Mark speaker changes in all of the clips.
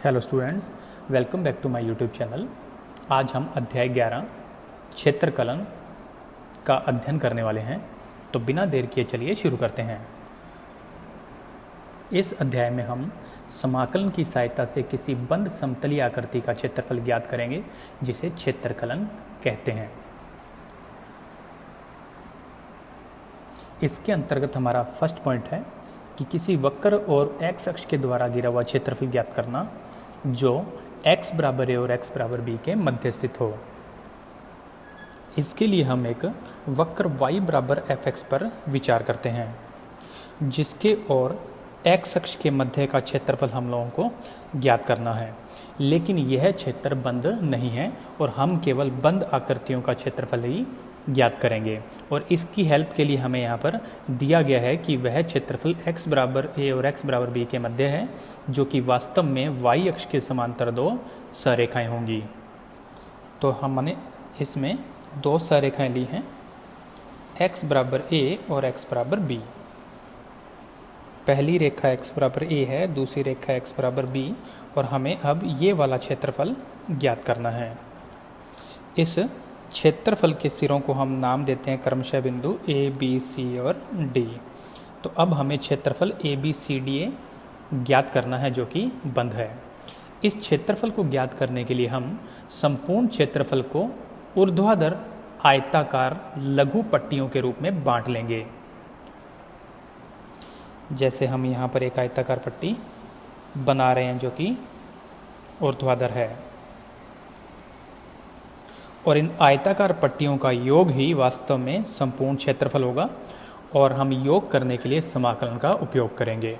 Speaker 1: Hello students, welcome back to my YouTube channel. आज हम अध्याय 11 क्षेत्रकलन का अध्ययन करने वाले हैं। तो बिना देर किए चलिए शुरू करते हैं। इस अध्याय में हम समाकलन की सहायता से किसी बंद समतलीय आकृति का क्षेत्रफल ज्ञात करेंगे, जिसे क्षेत्रकलन कहते हैं। इसके अंतर्गत हमारा फर्स्ट पॉइंट है कि किसी वक्र और x अक्ष के द्वारा घिरा हुआ क्षेत्रफल ज्ञात करना जो x बराबर a और x बराबर b के मध्य स्थित हो। इसके लिए हम एक वक्र y बराबर fx पर विचार करते हैं, जिसके और x अक्ष के मध्य का क्षेत्रफल हम लोगों को ज्ञात करना है। लेकिन यह क्षेत्र बंद नहीं है और हम केवल बंद आकृतियों का क्षेत्रफल ही ज्ञात करेंगे। और इसकी हेल्प के लिए हमें यहाँ पर दिया गया है कि वह क्षेत्रफल x बराबर a और x बराबर b के मध्य है, जो कि वास्तव में y अक्ष के समांतर दो संरेखाएं होंगी। तो हमने इसमें दो संरेखाएं ली हैं, x बराबर a और x बराबर b। पहली रेखा x बराबर a है, दूसरी रेखा x बराबर b, और हमें अब ये वाला क्षेत्रफल ज्ञात करना है। इस क्षेत्रफल के सिरों को हम नाम देते हैं क्रमशः बिंदु a, b, c और d। तो अब हमें क्षेत्रफल a, b, c, d ज्ञात करना है, जो कि बंद है। इस क्षेत्रफल को ज्ञात करने के लिए हम संपूर्ण क्षेत्रफल को ऊर्ध्वाधर आयताकार लघु पट्टियों के रूप में बांट लेंगे। जैसे हम यहाँ पर एक आयताकार पट्टी बना रहे हैं जो कि ऊर्ध्वाधर है, और इन आयताकार पट्टियों का योग ही वास्तव में संपूर्ण क्षेत्रफल होगा, और हम योग करने के लिए समाकलन का उपयोग करेंगे।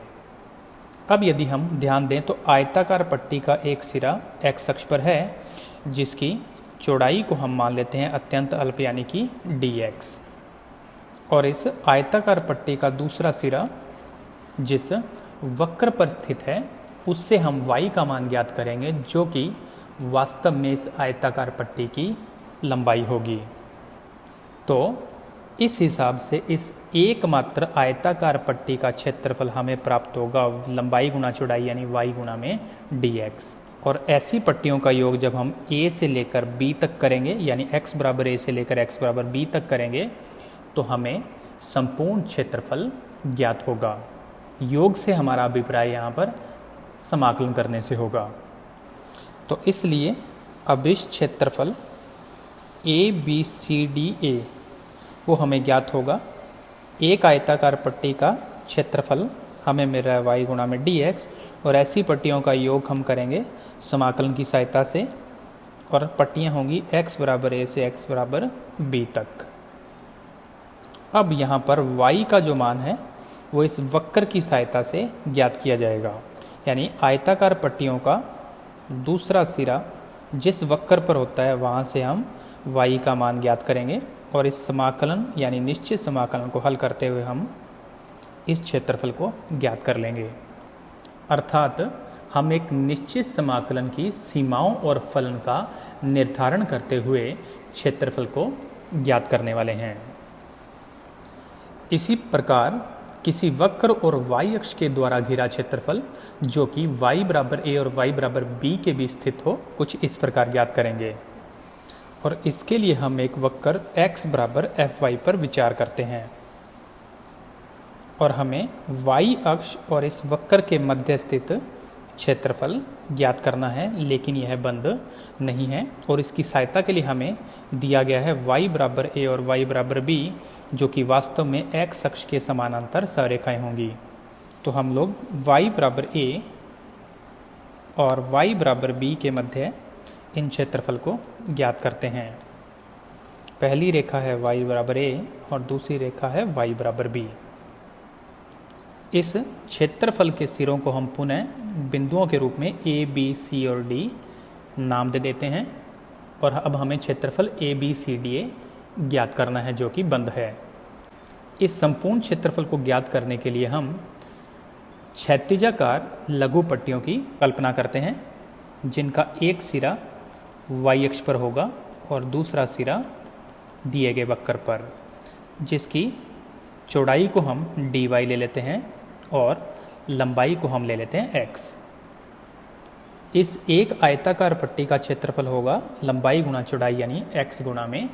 Speaker 1: अब यदि हम ध्यान दें तो आयताकार पट्टी का एक सिरा x अक्ष पर है, जिसकी चौड़ाई को हम मान लेते हैं अत्यंत अल्प यानी कि dx, और इस आयताकार पट्टी का दूसरा सिरा जिस वक्र पर स्थित है उससे हम y का मान ज्ञात करेंगे, जो कि वास्तव में इस आयताकार पट्टी की लंबाई होगी। तो इस हिसाब से इस एकमात्र आयताकार पट्टी का क्षेत्रफल हमें प्राप्त होगा लंबाई गुना चौड़ाई यानी y गुना में dx। और ऐसी पट्टियों का योग जब हम a से लेकर b तक करेंगे, यानी x बराबर a से लेकर x बराबर b तक करेंगे, तो हमें संपूर्ण क्षेत्रफल ज्ञात होगा। योग से हमारा अभिप्राय यहाँ पर समाकलन करने से होगा। तो इसलिए अब इस क्षेत्रफल a b c d a वो हमें ज्ञात होगा। एक आयताकार पट्टी का क्षेत्रफल हमें मिल रहा है y गुणा में dx, और ऐसी पट्टियों का योग हम करेंगे समाकलन की सहायता से, और पट्टियाँ होंगी x बराबर a से x बराबर b तक। अब यहाँ पर y का जो मान है वो इस वक्र की सहायता से ज्ञात किया जाएगा, यानी आयताकार पट्टियों का दूसरा सिरा जिस वक्र पर होता है वहाँ से हम y का मान ज्ञात करेंगे, और इस समाकलन यानी निश्चित समाकलन को हल करते हुए हम इस क्षेत्रफल को ज्ञात कर लेंगे। अर्थात हम एक निश्चित समाकलन की सीमाओं और फलन का निर्धारण करते हुए क्षेत्रफल को ज्ञात करने वाले हैं। इसी प्रकार किसी वक्र और y अक्ष के द्वारा घिरा क्षेत्रफल जो कि y बराबर a और y बराबर b के बीच स्थित हो, कुछ इस प्रकार ज्ञात करेंगे। और इसके लिए हम एक वक्र x बराबर fy पर विचार करते हैं, और हमें y अक्ष और इस वक्र के मध्य स्थित क्षेत्रफल ज्ञात करना है, लेकिन यह बंद नहीं है। और इसकी सहायता के लिए हमें दिया गया है y बराबर a और y बराबर b, जो कि वास्तव में x अक्ष के समानांतर संरेखाएं होंगी। तो हम लोग y बराबर a और y बराबर b के मध्य इन क्षेत्रफल को ज्ञात करते हैं। पहली रेखा है y बराबर a और दूसरी रेखा है y बराबर b। इस क्षेत्रफल के सिरों को हम पुनः बिंदुओं के रूप में a, b, c और d नाम दे देते हैं, और अब हमें क्षेत्रफल a, b, c, d, a ज्ञात करना है, जो कि बंद है। इस संपूर्ण क्षेत्रफल को ज्ञात करने के लिए हम क्षैतिजाकार लघु पट्टियों की कल्पना करते हैं, जिनका एक सिरा y अक्ष पर होगा और दूसरा सिरा दिए गए वक्र पर, जिसकी चौड़ाई को हम dy ले लेते हैं और लंबाई को हम ले लेते हैं x। इस एक आयताकार पट्टी का क्षेत्रफल होगा लंबाई गुणा चौड़ाई यानी x गुणा में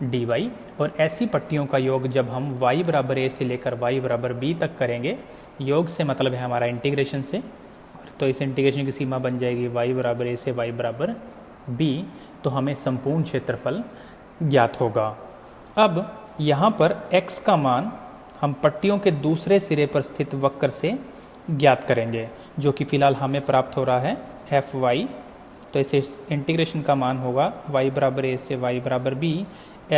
Speaker 1: dy। और ऐसी पट्टियों का योग जब हम y बराबर a से लेकर y बराबर b तक करेंगे, योग से मतलब है हमारा इंटीग्रेशन से, तो इस इंटीग्रेशन की सीमा बन जाएगी y बराबर a से y बराबर b, तो हमें संपूर्ण क्षेत्रफल ज्ञात होगा। अब यहाँ पर x का मान हम पट्टियों के दूसरे सिरे पर स्थित वक्र से ज्ञात करेंगे, जो कि फिलहाल हमें प्राप्त हो रहा है fy। तो इसे इंटीग्रेशन का मान होगा y बराबर a से y बराबर b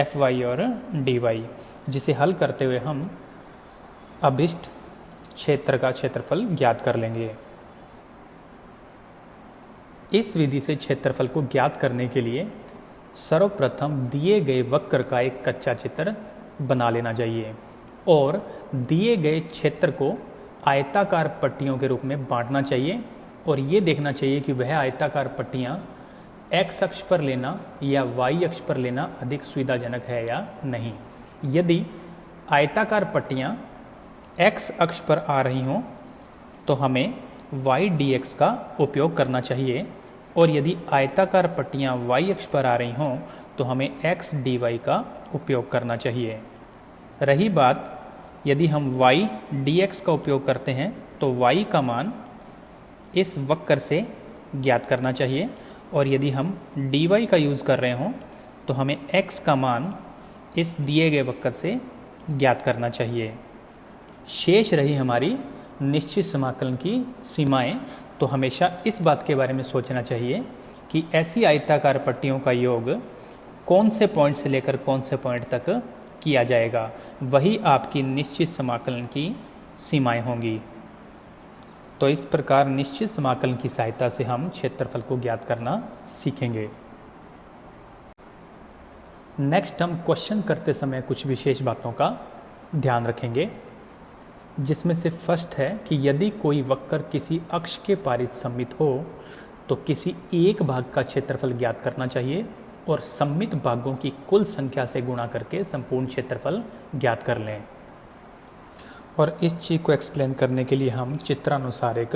Speaker 1: fy और dy, जिसे हल करते हुए हम अभिष्ट क्षेत्र का क्षेत्रफल ज्ञात कर लेंगे। इस विधि से क्षेत्रफल को ज्ञात करने के लिए सर्वप्रथम दिए गए वक्र का एक कच्चा चित्र बना लेना चाहिए और दिए गए क्षेत्र को आयताकार पट्टियों के रूप में बांटना चाहिए और ये देखना चाहिए कि वह आयताकार पट्टियाँ x अक्ष पर लेना या y अक्ष पर लेना अधिक सुविधाजनक है या नहीं। यदि आयताकार पट्टियाँ x अक्ष पर आ रही हों तो हमें y dx का उपयोग करना चाहिए और यदि आयताकार पट्टियाँ y अक्ष पर आ रही हों तो हमें x dy का उपयोग करना चाहिए। रही बात यदि हम y dx का उपयोग करते हैं तो y का मान इस वक्र से ज्ञात करना चाहिए और यदि हम dy का यूज़ कर रहे हों तो हमें x का मान इस दिए गए वक्र से ज्ञात करना चाहिए। शेष रही हमारी निश्चित समाकलन की सीमाएं, तो हमेशा इस बात के बारे में सोचना चाहिए कि ऐसी आयताकार पट्टियों का योग कौन से पॉइंट से लेकर कौन से पॉइंट तक किया जाएगा, वही आपकी निश्चित समाकलन की सीमाएं होंगी। तो इस प्रकार निश्चित समाकलन की सहायता से हम क्षेत्रफल को ज्ञात करना सीखेंगे। नेक्स्ट हम क्वेश्चन करते समय कुछ विशेष बातों का ध्यान रखेंगे, जिसमें से फर्स्ट है कि यदि कोई वक्र किसी अक्ष के पारित सममित हो तो किसी एक भाग का क्षेत्रफल ज्ञात करना चाहिए और सममित भागों की कुल संख्या से गुणा करके संपूर्ण क्षेत्रफल ज्ञात कर लें। और इस चीज़ को एक्सप्लेन करने के लिए हम चित्रानुसार एक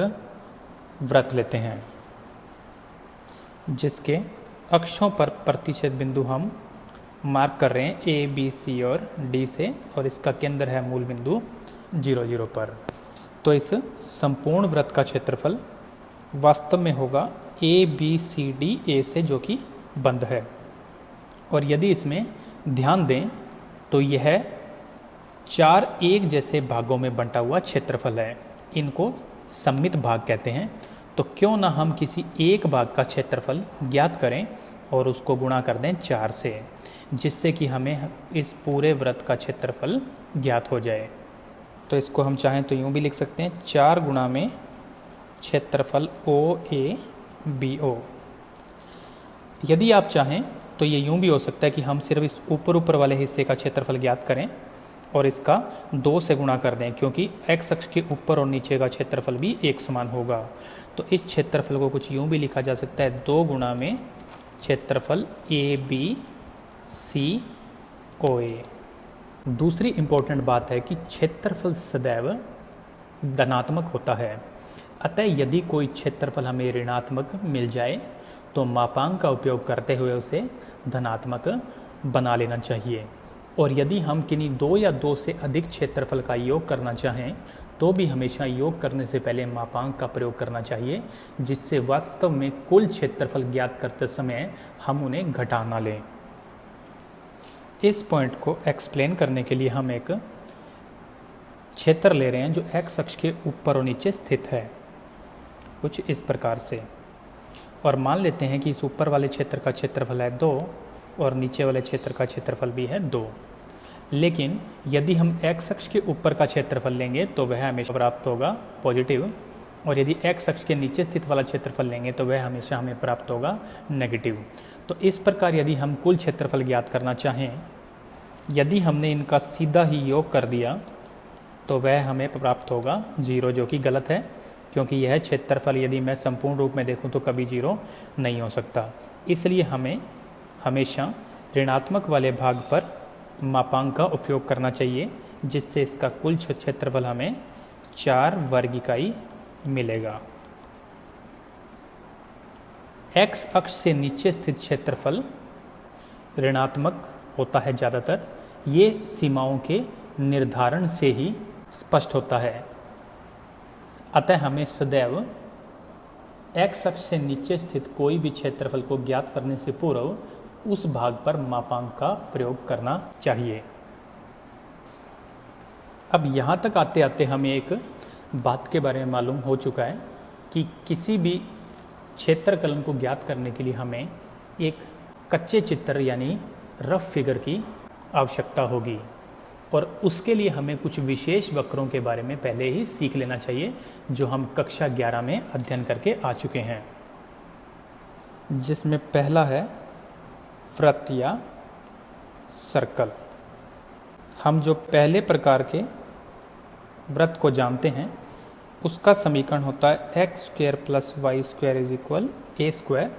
Speaker 1: वृत्त लेते हैं, जिसके अक्षों पर प्रतिच्छेद बिंदु हम मार्क कर रहे हैं A, B, C और D से, और इसका केंद्र है मूल बिंदु 0, 0 पर। तो इस संपूर्ण वृत्त का क्षेत्रफल वास्तव में होगा ABCD A से, जो कि बंद है। और यदि इसमें ध्यान दें तो यह 4 एक जैसे भागों में बंटा हुआ क्षेत्रफल है, इनको सममित भाग कहते हैं। तो क्यों ना हम किसी एक भाग का क्षेत्रफल ज्ञात करें और उसको गुणा कर दें 4 से, जिससे कि हमें इस पूरे वृत्त का क्षेत्रफल ज्ञात हो जाए। तो इसको हम चाहें तो यूँ भी लिख सकते हैं 4 गुणा में क्षेत्रफल OABO। यदि आप चाहें तो ये यूँ भी हो सकता है कि हम सिर्फ इस ऊपर वाले हिस्से का क्षेत्रफल ज्ञात करें और इसका 2 से गुणा कर दें, क्योंकि x अक्ष के ऊपर और नीचे का क्षेत्रफल भी एक समान होगा। तो इस क्षेत्रफल को कुछ यूँ भी लिखा जा सकता है 2 गुणा में क्षेत्रफल ABCOA। दूसरी इम्पोर्टेंट बात है कि क्षेत्रफल सदैव धनात्मक होता है, अतः यदि कोई क्षेत्रफल हमें ऋणात्मक मिल जाए तो मापांक का उपयोग करते हुए उसे धनात्मक बना लेना चाहिए। और यदि हम किन्हीं 2 या 2 से अधिक क्षेत्रफल का योग करना चाहें तो भी हमेशा योग करने से पहले मापांक का प्रयोग करना चाहिए, जिससे वास्तव में कुल क्षेत्रफल ज्ञात करते समय हम उन्हें घटा ना लें। इस पॉइंट को एक्सप्लेन करने के लिए हम एक क्षेत्र ले रहे हैं जो x अक्ष के ऊपर और नीचे स्थित है, कुछ इस प्रकार से। और मान लेते हैं कि इस ऊपर वाले क्षेत्र का क्षेत्रफल है 2 और नीचे वाले क्षेत्र का क्षेत्रफल भी है 2। लेकिन यदि हम x अक्ष के ऊपर का क्षेत्रफल लेंगे तो वह हमेशा प्राप्त होगा पॉजिटिव, और यदि x अक्ष के नीचे स्थित वाला क्षेत्रफल लेंगे तो वह हमेशा हमें प्राप्त होगा नेगेटिव। तो इस प्रकार यदि हम कुल क्षेत्रफल ज्ञात करना चाहें, यदि हमने इनका सीधा ही योग कर दिया तो वह हमें प्राप्त होगा 0, जो कि गलत है, क्योंकि यह क्षेत्रफल यदि मैं संपूर्ण रूप में देखूं तो कभी 0 नहीं हो सकता। इसलिए हमें हमेशा ऋणात्मक वाले भाग पर मापांक का उपयोग करना चाहिए, जिससे इसका कुल क्षेत्रफल हमें 4 वर्ग इकाई मिलेगा। एक्स अक्ष से नीचे स्थित क्षेत्रफल ऋणात्मक होता है ज़्यादातर। ये सीमाओं के निर्धारण से ही स्पष्ट होता है। अतः हमें सदैव एक्स अक्ष से नीचे स्थित कोई भी क्षेत्रफल को ज्ञात करने से पूर्व उस भाग पर मापांक का प्रयोग करना चाहिए। अब यहाँ तक आते आते हमें एक बात के बारे में मालूम हो चुका है कि किसी भी क्षेत्रकलन को ज्ञात करने के लिए हमें एक कच्चे चित्र यानी रफ फिगर की आवश्यकता होगी, और उसके लिए हमें कुछ विशेष वक्रों के बारे में पहले ही सीख लेना चाहिए, जो हम कक्षा 11 में अध्ययन करके आ चुके हैं, जिसमें पहला है वृत्त या सर्कल। हम जो पहले प्रकार के वृत्त को जानते हैं उसका समीकरण होता है x square plus y square is equal a square,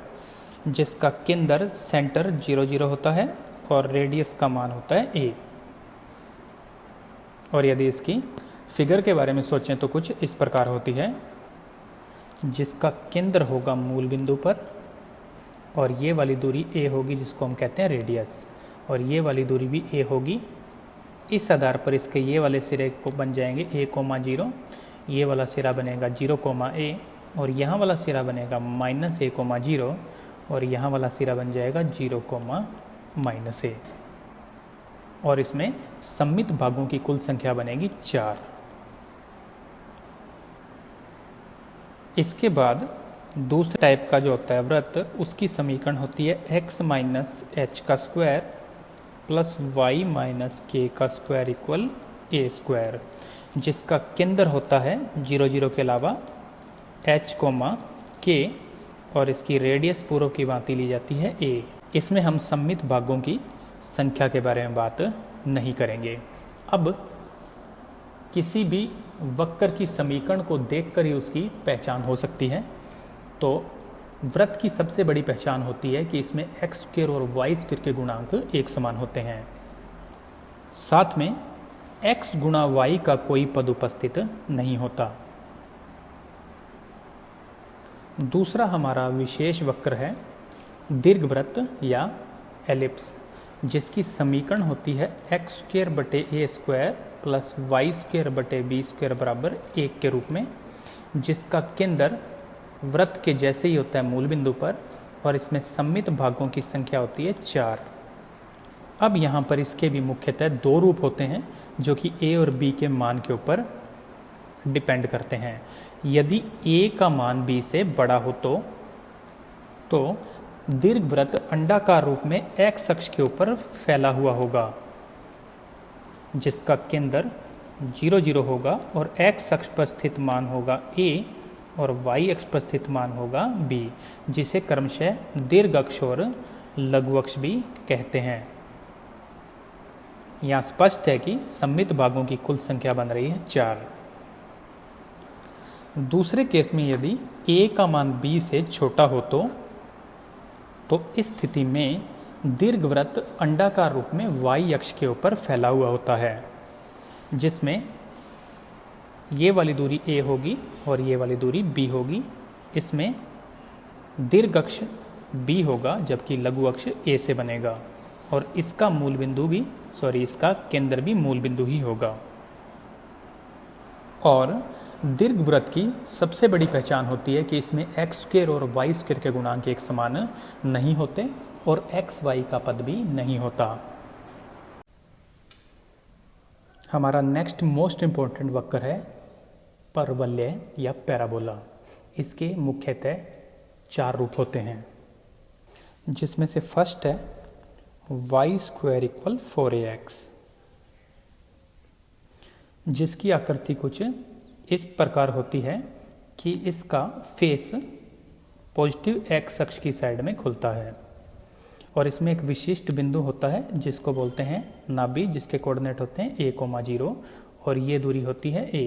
Speaker 1: जिसका केंद्र सेंटर 0 0 होता है और रेडियस का मान होता है ए। और यदि इसकी फिगर के बारे में सोचें तो कुछ इस प्रकार होती है, जिसका केंद्र होगा मूल बिंदु पर और ये वाली दूरी ए होगी जिसको हम कहते हैं रेडियस, और ये वाली दूरी भी ए होगी। इस आधार पर इसके ये वाले सिरे को बन जाएंगे ए कोमा 0, ये वाला सिरा बनेगा 0 कोमा ए, और यहाँ वाला सिरा बनेगा माइनस ए कोमा 0, और यहाँ वाला सिरा बन जाएगा 0 कोमा माइनस ए, और इसमें सममित भागों की कुल संख्या बनेगी 4। इसके बाद दूसरे टाइप का जो होता है वृत्त, उसकी समीकरण होती है x माइनस एच का स्क्वायर प्लस वाई माइनस के का स्क्वायर इक्वल ए स्क्वायर, जिसका केंद्र होता है 0 0 के अलावा h कोमा के, और इसकी रेडियस पूर्व की भांति ली जाती है a। इसमें हम सममित भागों की संख्या के बारे में बात नहीं करेंगे। अब किसी भी वक्र की समीकरण को देखकर ही उसकी पहचान हो सकती है। तो वृत्त की सबसे बड़ी पहचान होती है कि इसमें एक्स स्क्वायर और वाई स्क्वायर के गुणांक एक समान होते हैं, साथ में x गुणा वाई का कोई पद उपस्थित नहीं होता। दूसरा हमारा विशेष वक्र है दीर्घवृत्त या एलिप्स, जिसकी समीकरण होती है एक्स स्क्वायर बटे ए स्क्वायर प्लस वाई स्क्वायर बटे बी स्क्वायर बराबर 1 के रूप में, जिसका केंद्र वृत्त के जैसे ही होता है मूल बिंदु पर, और इसमें सममित भागों की संख्या होती है 4। अब यहाँ पर इसके भी मुख्यतः 2 रूप होते हैं जो कि a और b के मान के ऊपर डिपेंड करते हैं। यदि a का मान b से बड़ा हो तो दीर्घवृत्त अंडाकार रूप में x अक्ष के ऊपर फैला हुआ होगा, जिसका केंद्र 0 0 होगा और x अक्ष पर स्थित मान होगा a और y अक्ष पर स्थित मान होगा b, जिसे क्रमशः दीर्घ अक्ष और लघु अक्ष भी कहते हैं। यहाँ स्पष्ट है कि सममित भागों की कुल संख्या बन रही है 4। दूसरे केस में यदि a का मान b से छोटा हो तो इस स्थिति में दीर्घवृत्त अंडाकार रूप में y अक्ष के ऊपर फैला हुआ होता है, जिसमें ये वाली दूरी a होगी और ये वाली दूरी b होगी। इसमें दीर्घ अक्ष b होगा जबकि लघु अक्ष a से बनेगा, और इसका मूल बिंदु भी इसका केंद्र भी मूल बिंदु ही होगा। और दीर्घवृत्त की सबसे बड़ी पहचान होती है कि इसमें एक्स स्क्वायर और वाई स्क्वायर के गुणांक एक समान नहीं होते और एक्स वाई का पद भी नहीं होता। हमारा नेक्स्ट मोस्ट इम्पोर्टेंट वक्र है परवलय या पैराबोला। इसके मुख्यतः 4 रूप होते हैं, जिसमें से फर्स्ट है वाई स्क्वायर इक्वल 4ax, जिसकी आकृति कुछ इस प्रकार होती है कि इसका फेस पॉजिटिव एक्स अक्ष की साइड में खुलता है, और इसमें एक विशिष्ट बिंदु होता है जिसको बोलते हैं नाभि, जिसके कोऑर्डिनेट होते हैं a, 0, और ये दूरी होती है a,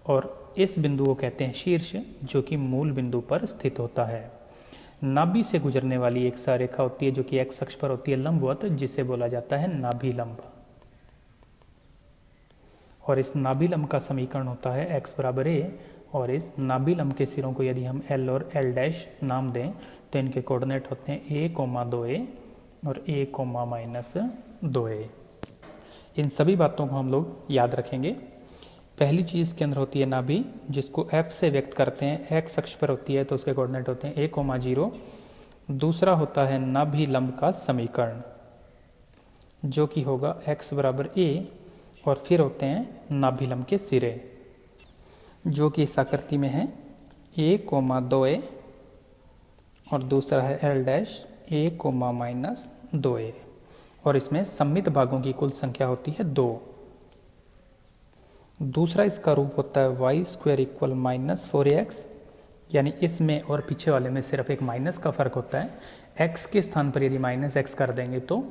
Speaker 1: और इस बिंदु को कहते हैं शीर्ष, जो कि मूल बिंदु पर स्थित होता है। नाभि से गुजरने वाली एक रेखा होती है जो कि एक्स अक्ष पर होती है लंबवत, जिसे बोला जाता है नाभि लंब, और इस नाभि लंब का समीकरण होता है x बराबर a और इस नाभि लंब के सिरों को यदि हम L और L' नाम दें तो इनके कोऑर्डिनेट होते हैं A, 2A और A, -2A। इन सभी बातों को हम लोग याद रखेंगे। पहली चीज़ के अंदर होती है नाभि, जिसको F से व्यक्त करते हैं, X अक्ष पर होती है तो उसके कोऑर्डिनेट होते हैं A, 0। दूसरा होता है नाभि लंब का समीकरण, जो कि होगा x बराबर a, और फिर होते हैं नाभि लंब के सिरे, जो कि इस आकृति में है A, 2A और दूसरा है L' A, -2A, और इसमें सममित भागों की कुल संख्या होती है 2। दूसरा इसका रूप होता है y² = -4ax, यानी इसमें और पीछे वाले में सिर्फ एक माइनस का फर्क होता है। x के स्थान पर यदि -x कर देंगे तो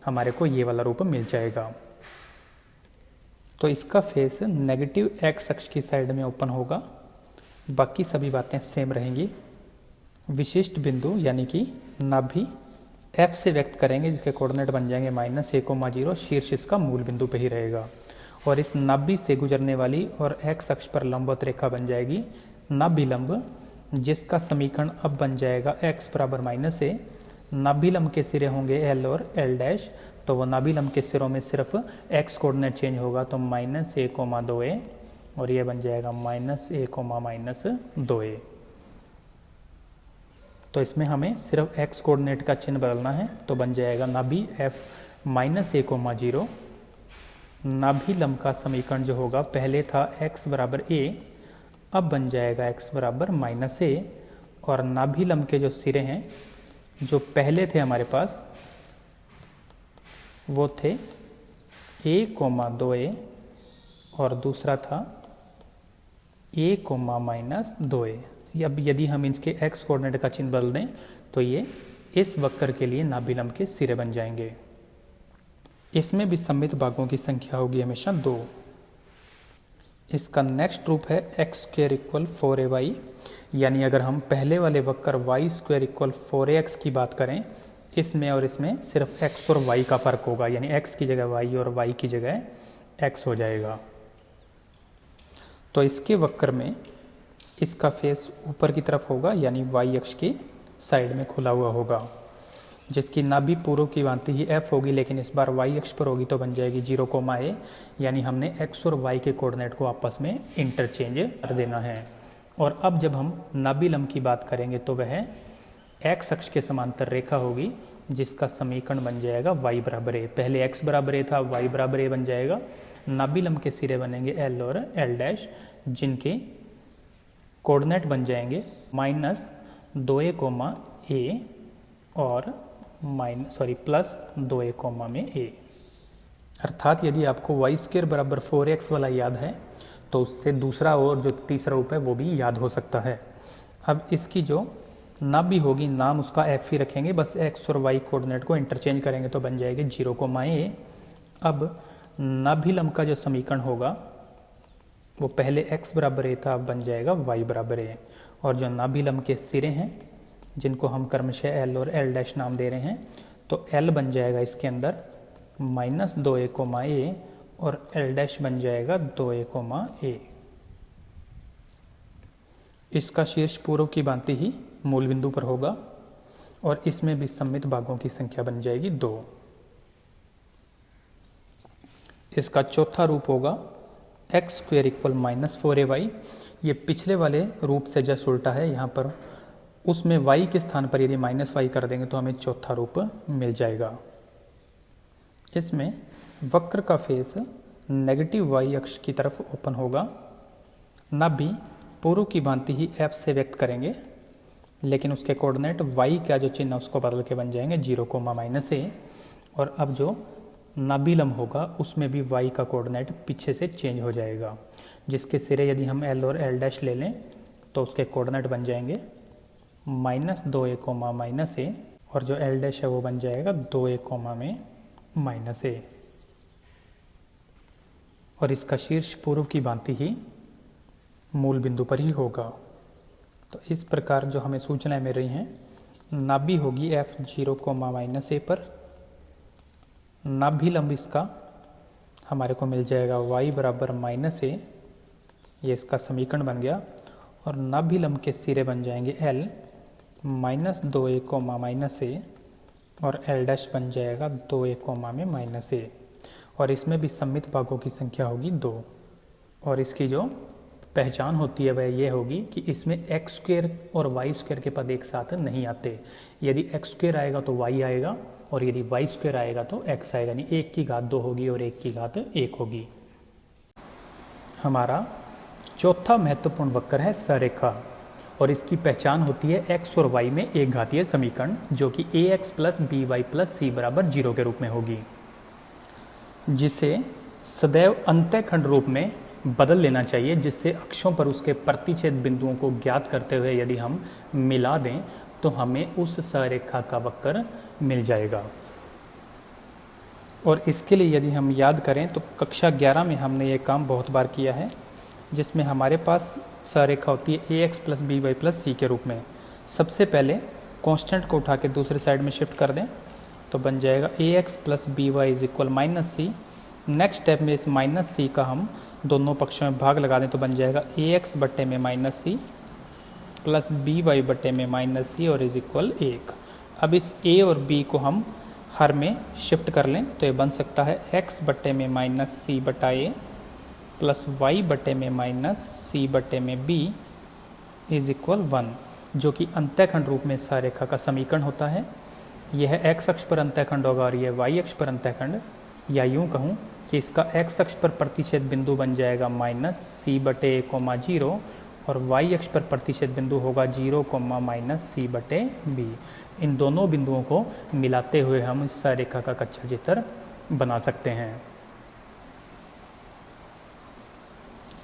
Speaker 1: हमारे को ये वाला रूप मिल जाएगा। तो इसका फेस नेगेटिव x अक्ष की साइड में ओपन होगा, बाकी सभी बातें सेम रहेंगी। विशिष्ट बिंदु यानी कि नाभि F से व्यक्त करेंगे, जिसके कोऑर्डिनेट बन जाएंगे -a, 0, शीर्ष इसका मूल बिंदु पे ही रहेगा। और इस नाभि से गुजरने वाली और x अक्ष पर लंबवत रेखा बन जाएगी नाभि लंब, जिसका समीकरण अब बन जाएगा x बराबर -a। नाभि लंब के सिरे होंगे L और L', तो वो नाभि लंब के सिरों में सिर्फ x कोऑर्डिनेट चेंज होगा, तो -a, 2a, और ये बन जाएगा -a, -2a। तो इसमें हमें सिर्फ x कोऑर्डिनेट का चिन्ह बदलना है, तो बन जाएगा नाभि F -a, 0। नाभि लंब का समीकरण जो होगा, पहले था x बराबर a, अब बन जाएगा x बराबर -a, और नाभि लंब के जो सिरे हैं जो पहले थे हमारे पास वो थे a, 2a, और दूसरा था a, -2a। अब यदि हम इसके x कोऑर्डिनेट का चिन्ह बदल दें तो ये इस वक्र के लिए नाभि लंब के सिरे बन जाएंगे। इसमें भी सममित भागों की संख्या होगी हमेशा 2। इसका नेक्स्ट रूप है x² = 4ay, यानी अगर हम पहले वाले वक्र y² = 4ax की बात करें, इसमें और इसमें सिर्फ x और y का फर्क होगा, यानी x की जगह y और y की जगह x हो जाएगा। तो इसके वक्र में इसका फेस ऊपर की तरफ होगा, यानी y अक्ष की साइड में खुला हुआ होगा, जिसकी नाभि पूर्व की भांति ही f होगी, लेकिन इस बार y अक्ष पर होगी तो बन जाएगी 0, a, यानी हमने x और y के कोऑर्डिनेट को आपस में इंटरचेंज कर देना है। और अब जब हम नाभि लंब की बात करेंगे तो वह x अक्ष के समांतर रेखा होगी, जिसका समीकरण बन जाएगा y बराबर a। पहले x बराबर a था, y बराबर a बन जाएगा। नाभि लंब के सिरे बनेंगे L और L', जिनके कोऑर्डिनेट बन जाएंगे -2a, a और +2a, में a। अर्थात यदि आपको y² बराबर 4x वाला याद है तो उससे दूसरा और जो तीसरा रूप है वो भी याद हो सकता है। अब इसकी जो नाभि होगी, नाम उसका f ही रखेंगे, बस x और y कोऑर्डिनेट को इंटरचेंज करेंगे तो बन जाएगी 0, a। अब नाभि लंब का जो समीकरण होगा वो पहले x बराबर a था, अब बन जाएगा y बराबर a। और जो नाभि लंब के सिरे हैं, जिनको हम क्रमशः L और L' नाम दे रहे हैं, तो L बन जाएगा इसके अंदर -2a, a, और L' बन जाएगा 2a, a। इसका शीर्ष पूर्व की भांति ही मूल बिंदु पर होगा, और इसमें भी सममित भागों की संख्या बन जाएगी 2। इसका चौथा रूप होगा x² = -4ay। ये पिछले वाले रूप से जस्ट उल्टा है, यहाँ पर उसमें y के स्थान पर यदि -y कर देंगे तो हमें चौथा रूप मिल जाएगा। इसमें वक्र का फेस नेगेटिव y अक्ष की तरफ ओपन होगा। नाभि पूर्व की भांति ही f से व्यक्त करेंगे, लेकिन उसके कोऑर्डिनेट y का जो चिन्ह उसको बदल के बन जाएंगे 0, -a। और अब जो नाभि लंब होगा उसमें भी y का कोऑर्डिनेट पीछे से चेंज हो जाएगा, जिसके सिरे यदि हम L और L' ले लें तो उसके कोऑर्डिनेट बन जाएंगे -2a, a, और जो L' है वो बन जाएगा 2a, -a। और इसका शीर्ष पूर्व की भांति ही मूल बिंदु पर ही होगा। तो इस प्रकार जो हमें सूचनाएं मिल रही हैं, नाभि होगी F 0, -a पर। नाभि लंब इसका हमारे को मिल जाएगा y बराबर -a, ये इसका समीकरण बन गया। और नाभिलंब के सिरे बन जाएंगे L -2a कोमा -a और L डैश बन जाएगा 2a कोमा में -a और इसमें भी सममित भागों की संख्या होगी 2 और इसकी जो पहचान होती है वह ये होगी कि इसमें एक्स स्क्वेयर और वाई स्क्वेयर के पद एक साथ नहीं आते। यदि एक्स स्क्वेयर आएगा तो वाई आएगा और यदि वाई स्क्वेयर आएगा तो एक्स आएगा, यानी 1 की घात 2 होगी और 1 की घात 1 होगी। हमारा चौथा महत्वपूर्ण वक्र है सरेखा और इसकी पहचान होती है एक्स और वाई में एक घातीय समीकरण जो कि ax plus B Y plus C बराबर 0 के रूप में होगी, जिसे सदैव अंतःखंड रूप में बदल लेना चाहिए, जिससे अक्षों पर उसके प्रतिच्छेद बिंदुओं को ज्ञात करते हुए यदि हम मिला दें तो हमें उस सरेखा का वक्र मिल जाएगा। और इसके लिए यदि हम याद करें तो कक्षा 11 में हमने ये काम बहुत बार किया है, जिसमें हमारे पास सरेखा होती है ax plus B Y plus C के रूप में। सबसे पहले कांस्टेंट को उठा के दूसरे साइड में शिफ्ट कर दें तो बन जाएगा ax plus B y is equal -c। Next step में इस -c का हम दोनों पक्षों में भाग लगा दें तो बन जाएगा ax बट्टे में -c प्लस बी वाई बट्टे में -c और इज इक्वल 1। अब इस a और b को हम हर में शिफ्ट कर लें तो ये बन सकता है x बट्टे में -c बटा a प्लस y बट्टे में -c बट्टे में b इज इक्वल 1, जो कि अंतःखंड रूप में सरेखा का समीकरण होता है। यह x अक्ष पर अंतःखंड होगा और यह y अक्ष पर अंतःखंड, या यूँ कहूँ कि इसका x अक्ष पर प्रतिच्छेद बिंदु बन जाएगा -c बटे a कोमा 0 और y अक्ष पर प्रतिच्छेद बिंदु होगा 0 कोमा -c बटे b। इन दोनों बिंदुओं को मिलाते हुए हम इस सरेखा का कच्चा चित्र बना सकते हैं।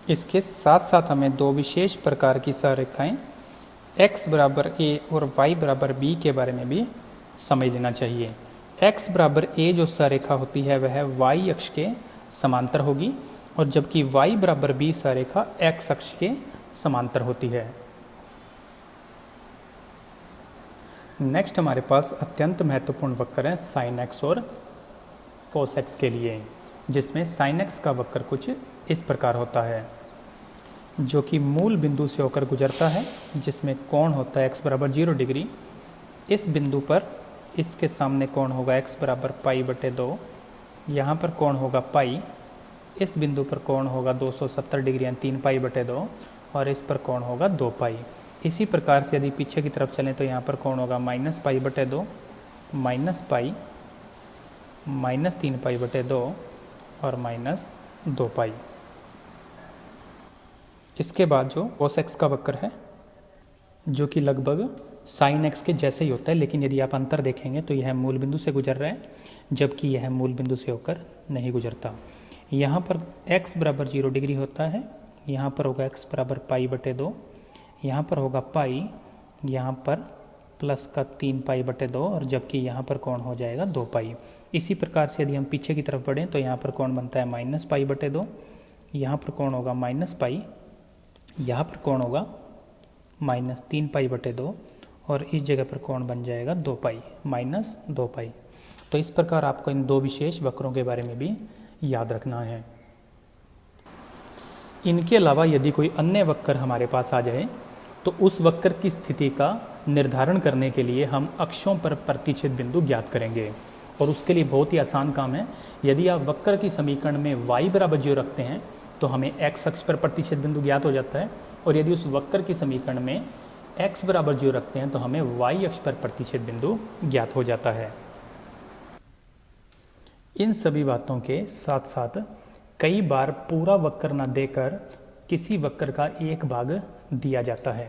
Speaker 1: इसके साथ साथ हमें दो विशेष प्रकार की सरेखाएं x बराबर a और y बराबर b के बारे में भी समझ लेना चाहिए। x बराबर a जो सरेखा होती है वह y अक्ष के समांतर होगी और जबकि y बराबर b सरेखा x अक्ष के समांतर होती है। नेक्स्ट हमारे पास अत्यंत महत्वपूर्ण वक्र है sin x और cos x के लिए, जिसमें sin x का वक्र कुछ इस प्रकार होता है, जो कि मूल बिंदु से होकर गुजरता है, जिसमें कोण होता है x बराबर 0 डिग्री। इस बिंदु पर इसके सामने कोण होगा x बराबर पाई बटे 2, यहाँ पर कोण होगा पाई, इस बिंदु पर कोण होगा 270 डिग्री यानी 3 पाई बटे 2 और इस पर कोण होगा 2 पाई। इसी प्रकार से यदि पीछे की तरफ चलें तो यहाँ पर कोण होगा -पाई बटे 2, -पाई, -3 पाई बटे 2 और -2 पाई। इसके बाद जो cos x का वक्र है जो कि लगभग sin x के जैसे ही होता है, लेकिन यदि आप अंतर देखेंगे तो यह मूल बिंदु से गुजर रहा है जबकि यह मूल बिंदु से होकर नहीं गुजरता। यहाँ पर x बराबर 0 डिग्री होता है, यहाँ पर होगा x बराबर पाई बटे 2, यहाँ पर होगा पाई, यहाँ पर प्लस का 3 पाई बटे 2 और जबकि यहाँ पर कोण हो जाएगा 2 पाई। इसी प्रकार से यदि हम पीछे की तरफ बढ़ें तो यहाँ पर कोण बनता है -पाई बटे 2, यहाँ पर कोण होगा -पाई, यहाँ पर कोण होगा -3 पाई बटे 2 और इस जगह पर कोण बन जाएगा 2 पाई, -2 पाई। तो इस प्रकार आपको इन दो विशेष वक्रों के बारे में भी याद रखना है। इनके अलावा यदि कोई अन्य वक्र हमारे पास आ जाए तो उस वक्र की स्थिति का निर्धारण करने के लिए हम अक्षों पर प्रतिच्छेद बिंदु ज्ञात करेंगे और उसके लिए बहुत ही आसान काम है। यदि आप वक्र की समीकरण में y बराबर 0 रखते हैं तो हमें x अक्ष पर प्रतिच्छेद बिंदु ज्ञात हो जाता है और यदि उस वक्र की समीकरण में x बराबर 0 रखते हैं तो हमें y अक्ष पर प्रतिच्छेद बिंदु ज्ञात हो जाता है। इन सभी बातों के साथ साथ कई बार पूरा वक्र न देकर किसी वक्र का एक भाग दिया जाता है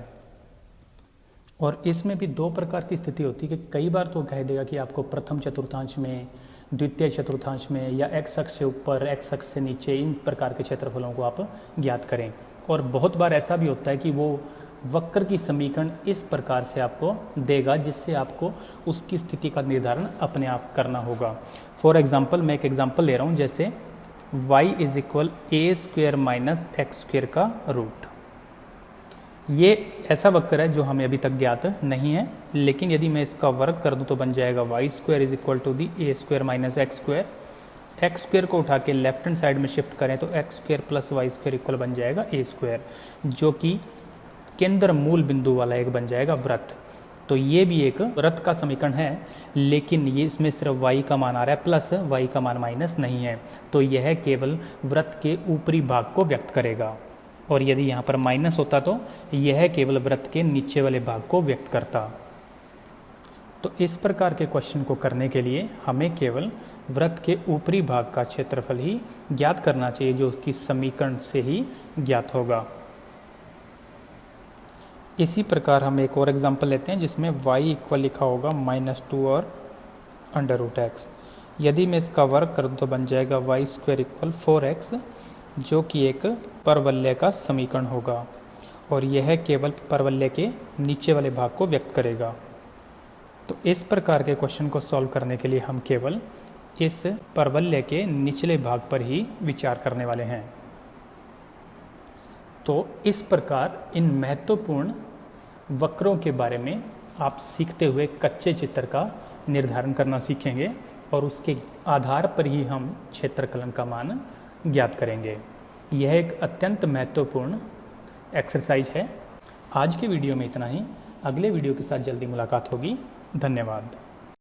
Speaker 1: और इसमें भी दो प्रकार की स्थिति होती है कि कई बार तो कह देगा कि आपको प्रथम चतुर्थांश में, द्वितीय चतुर्थांश में या x अक्ष से ऊपर, x अक्ष से नीचे, इन प्रकार के क्षेत्रफलों को आप ज्ञात करें। और बहुत बार ऐसा भी होता है कि वो वक्र की समीकरण इस प्रकार से आपको देगा जिससे आपको उसकी स्थिति का निर्धारण अपने आप करना होगा। फॉर एग्जाम्पल मैं एक एग्जाम्पल ले रहा हूँ, जैसे y is equal a² - x² का रूट। ये ऐसा वक्र है जो हमें अभी तक ज्ञात नहीं है, लेकिन यदि मैं इसका वर्ग कर दूं तो बन जाएगा y² is equal to the a² - x²। x² को उठा के लेफ्ट हैंड साइड में शिफ्ट करें तो x² + y² इक्वल बन जाएगा a², जो कि केंद्र मूल बिंदु वाला एक बन जाएगा वृत्त। तो ये भी एक वृत्त का समीकरण है, लेकिन ये इसमें सिर्फ y का मान आ रहा है प्लस, y का मान माइनस नहीं है। तो यह केवल वृत्त के ऊपरी भाग को व्यक्त करेगा, और यदि यहाँ पर माइनस होता तो यह केवल वृत्त के नीचे वाले भाग को व्यक्त करता। तो इस प्रकार के क्वेश्चन को करने के लिए हमें केवल वृत्त के ऊपरी भाग का क्षेत्रफल ही ज्ञात करना चाहिए, जो कि समीकरण से ही ज्ञात होगा। इसी प्रकार हम एक और एग्जांपल लेते हैं जिसमें y इक्वल लिखा होगा -2 और √x। यदि मैं इसका वर्ग करूँ तो बन जाएगा y² इक्वल 4x, जो कि एक परवलय का समीकरण होगा, और यह केवल परवलय के नीचे वाले भाग को व्यक्त करेगा। तो इस प्रकार के क्वेश्चन को सॉल्व करने के लिए हम केवल इस परवलय के निचले भाग पर ही विचार करने वाले हैं। तो इस प्रकार इन महत्वपूर्ण वक्रों के बारे में आप सीखते हुए कच्चे चित्र का निर्धारण करना सीखेंगे, और उसके आधार पर ही हम क्षेत्रफलन का मान ज्ञात करेंगे। यह एक अत्यंत महत्वपूर्ण एक्सरसाइज है। आज के वीडियो में इतना ही। अगले वीडियो के साथ जल्दी मुलाकात होगी। धन्यवाद।